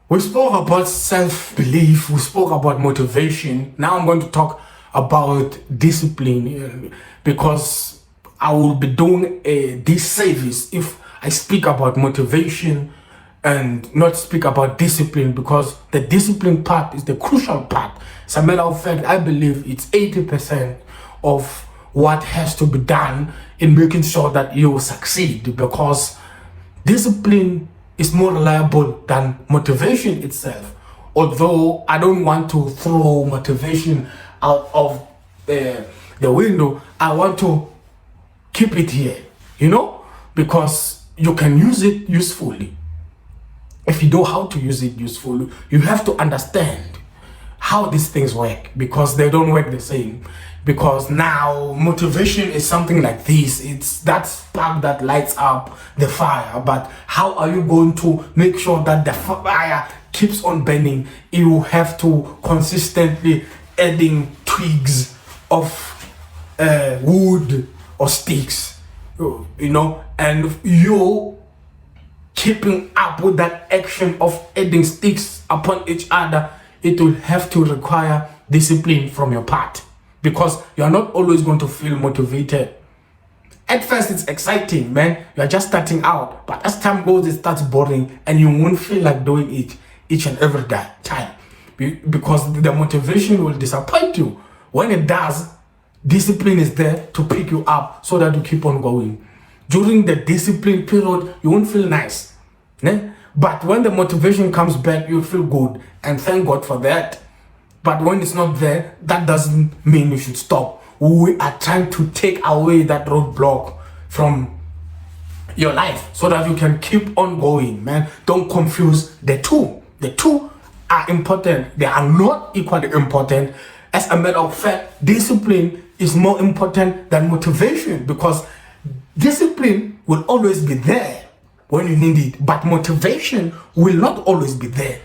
We spoke about self-belief, we spoke about motivation. Now I'm going to talk about discipline because I will be doing a disservice if I speak about motivation and not speak about discipline, because the discipline part is the crucial part. As a matter of fact, I believe it's 80% of what has to be done in making sure that you succeed, because discipline is more reliable than motivation itself. Although I don't want to throw motivation out of the window, I want to keep it here, because you can use it usefully. If you know how to use it usefully, you have to understand how these things work, because they don't work the same. Because now motivation is something like this. It's that spark that lights up the fire. But how are you going to make sure that the fire keeps on burning? You have to consistently adding twigs of wood or sticks, and you keeping up with that action of adding sticks upon each other. It will have to require discipline from your part, because you are not always going to feel motivated. At first it's exciting, man, you are just starting out, but as time goes it starts boring and you won't feel like doing it each and every time, because the motivation will disappoint you. When it does, discipline is there to pick you up so that you keep on going. During the discipline period you won't feel nice, but when the motivation comes back you feel good, and thank God for that. But when it's not there, that doesn't mean you should stop. We are trying to take away that roadblock from your life so that you can keep on going, man. Don't confuse the two. The two are important. They are not equally important. As a matter of fact, discipline is more important than motivation, because discipline will always be there when you need it, but motivation will not always be there,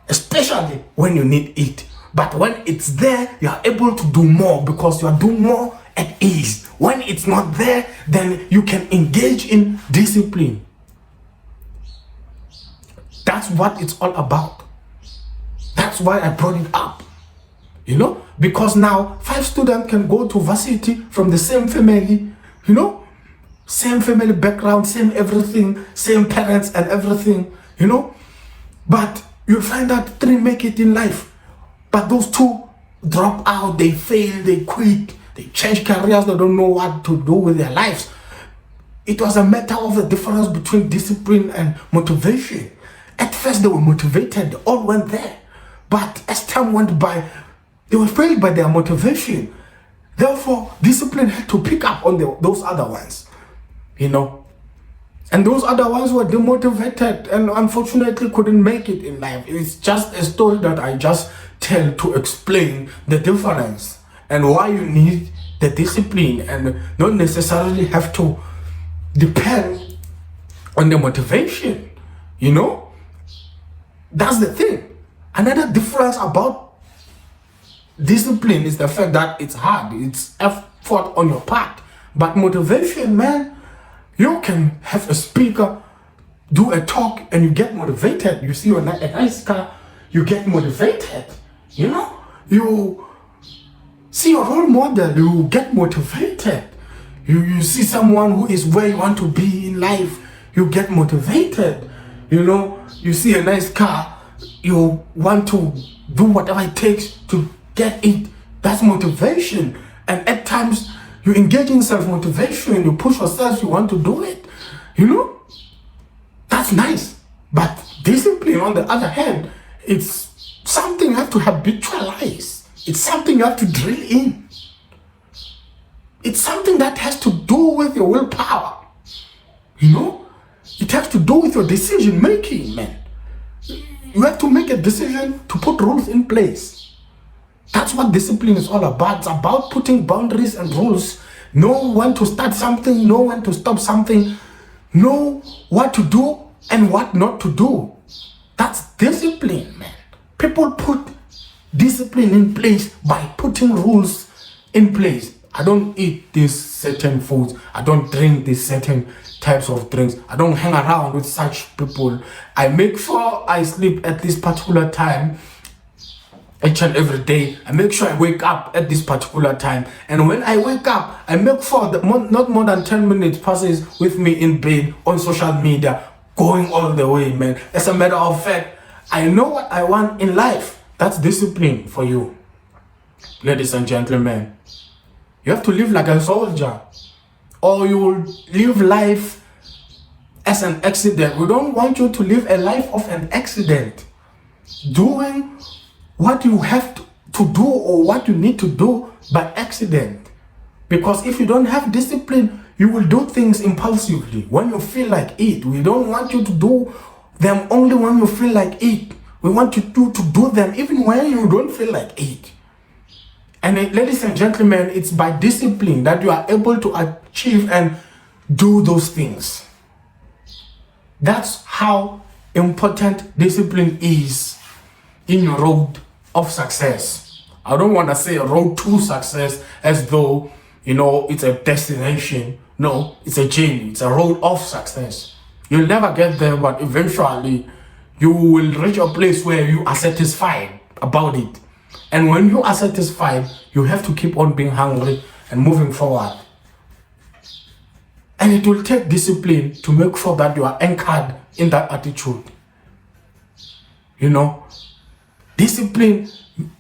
especially when you need it. But when it's there, you are able to do more because you are doing more at ease. When it's not there, then you can engage in discipline. That's what it's all about. That's why I brought it up. Because now 5 students can go to varsity from the same family, same family background, same everything, same parents and everything, but you find that 3 make it in life. But those 2 drop out, they fail, they quit, they change careers, they don't know what to do with their lives. It was a matter of the difference between discipline and motivation. At first they were motivated, they all went there. But as time went by, they were failed by their motivation. Therefore, discipline had to pick up on those other ones, And those other ones were demotivated and unfortunately couldn't make it in life. It's just a story that I just tell to explain the difference and why you need the discipline and not necessarily have to depend on the motivation, That's the thing. Another difference about discipline is the fact that it's hard. It's effort on your part. But motivation, man, you can have a speaker do a talk and you get motivated. You see a nice car, you get motivated. You see your role model, you get motivated. You see someone who is where you want to be in life, you get motivated. You see a nice car, you want to do whatever it takes to get it. That's motivation. And at times you engage in self-motivation, you push yourself, you want to do it, That's nice. But discipline, on the other hand, it's something you have to habitualize. It's something you have to drill in. It's something that has to do with your willpower. It has to do with your decision making, man. You have to make a decision to put rules in place. That's what discipline is all about. It's about putting boundaries and rules. Know when to start something, know when to stop something, know what to do and what not to do. That's discipline, man. People put discipline in place by putting rules in place. I don't eat this certain foods. I don't drink this certain types of drinks. I don't hang around with such people. I make sure I sleep at this particular time each and every day. I make sure I wake up at this particular time. And when I wake up, I make sure that not more than 10 minutes passes with me in bed on social media, going all the way, man. As a matter of fact, I know what I want in life. That's discipline for you. Ladies and gentlemen, you have to live like a soldier, or you will live life as an accident. We don't want you to live a life of an accident, doing what you have to do or what you need to do by accident. Because if you don't have discipline, you will do things impulsively when you feel like it. We don't want you to do them only when you feel like it. We want you to do them even when you don't feel like it. And ladies and gentlemen, it's by discipline that you are able to achieve and do those things. That's how important discipline is in your road of success. I don't want to say a road to success as though, it's a destination. No, it's a journey. It's a road of success. You'll never get there, but eventually you will reach a place where you are satisfied about it. And when you are satisfied, you have to keep on being hungry and moving forward. And it will take discipline to make sure that you are anchored in that attitude. Discipline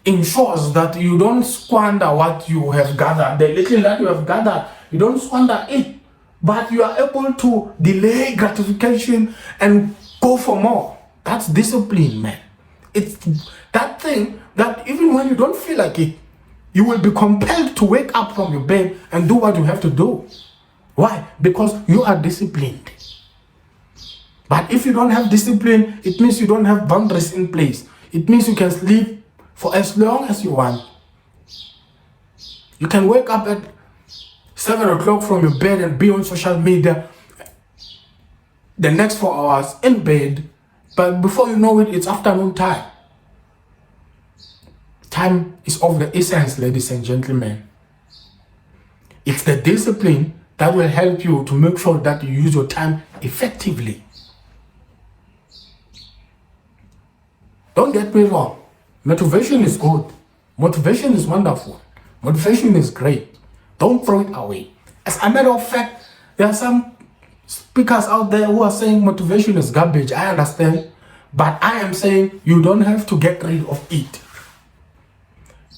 ensures that you don't squander what you have gathered. The little that you have gathered, you don't squander it, but you are able to delay gratification and go for more. That's discipline, man. It's that thing that even when you don't feel like it, you will be compelled to wake up from your bed and do what you have to do. Why? Because you are disciplined. But if you don't have discipline, it means you don't have boundaries in place. It means you can sleep for as long as you want. You can wake up at 7 o'clock from your bed and be on social media the next 4 hours in bed, but before you know it, it's afternoon time. Time is of the essence, ladies and gentlemen. It's the discipline that will help you to make sure that you use your time effectively. Don't get me wrong. Motivation is good. Motivation is wonderful. Motivation is great. Don't throw it away. As a matter of fact, there are some speakers out there who are saying motivation is garbage. I understand. But I am saying you don't have to get rid of it.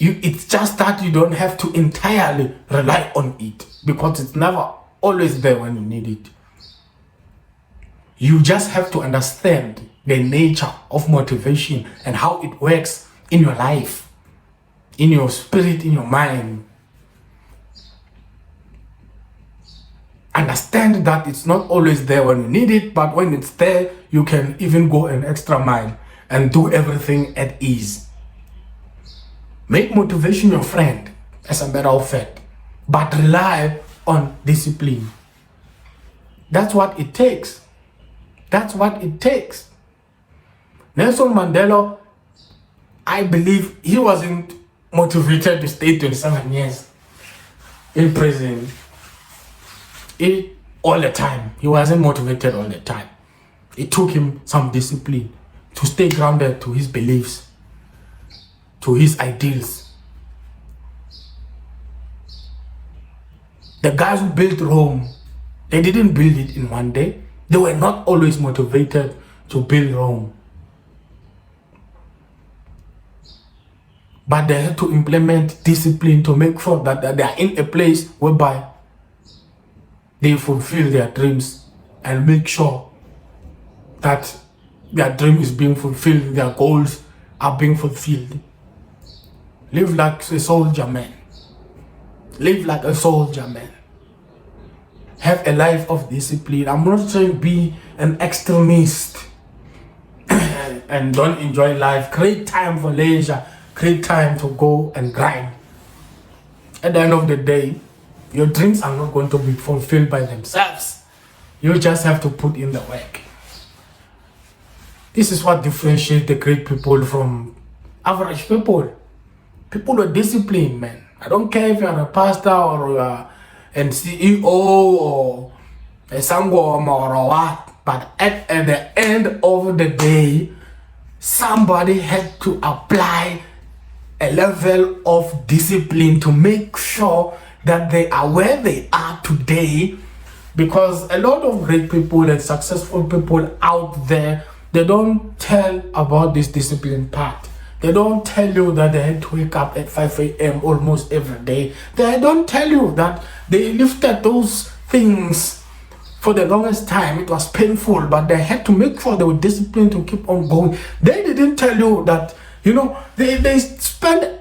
It's just that you don't have to entirely rely on it, because it's never always there when you need it. You just have to understand the nature of motivation and how it works in your life, in your spirit, in your mind. Understand that it's not always there when you need it, but when it's there, you can even go an extra mile and do everything at ease. Make motivation your friend, as a matter of fact, but rely on discipline. That's what it takes. That's what it takes. Nelson Mandela, I believe he wasn't motivated to stay 27 years in prison all the time. He wasn't motivated all the time. It took him some discipline to stay grounded to his beliefs, to his ideals. The guys who built Rome, they didn't build it in one day. They were not always motivated to build Rome. But they had to implement discipline to make sure that they are in a place whereby they fulfill their dreams and make sure that their dream is being fulfilled, their goals are being fulfilled. Live like a soldier, man. Live like a soldier, man. Have a life of discipline. I'm not saying be an extremist and don't enjoy life. Create time for leisure. Create time to go and grind. At the end of the day, your dreams are not going to be fulfilled by themselves. You just have to put in the work. This is what differentiates the great people from average people. People are disciplined, man. I don't care if you're a pastor or you're an CEO or a sangoma or what, but at the end of the day, somebody had to apply a level of discipline to make sure that they are where they are today. Because a lot of great people and successful people out there, they don't tell about this discipline part. They don't tell you that they had to wake up at 5 a.m. almost every day. They don't tell you that they lifted those things for the longest time. It was painful, but they had to make sure they were disciplined to keep on going. They didn't tell you that, they spend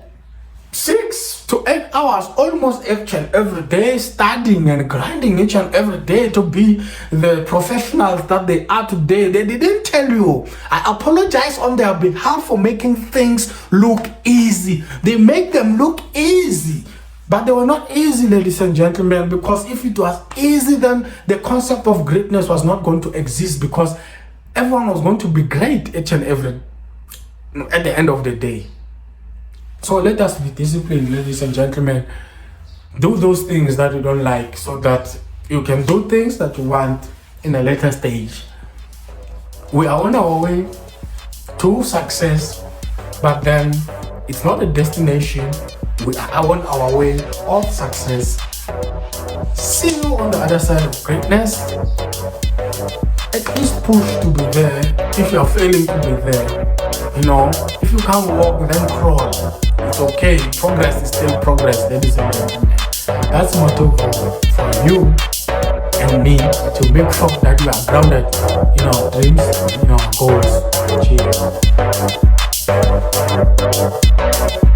6 to 8 hours almost each and every day studying and grinding each and every day to be the professionals that they are today. They didn't tell you. I apologize on their behalf for making things look easy. They make them look easy, but they were not easy, ladies and gentlemen, because if it was easy, then the concept of greatness was not going to exist, because everyone was going to be great each and every at the end of the day. So let us be disciplined, ladies and gentlemen. Do those things that you don't like so that you can do things that you want in a later stage. We are on our way to success, but then it's not a destination. We are on our way of success. See you on the other side of greatness. At least push to be there if you are failing to be there. If you can't walk, then crawl. It's okay. Progress is still progress, ladies and gentlemen. That's Motivore for you and me to make sure that you are grounded in our dreams, in our goals. Cheers.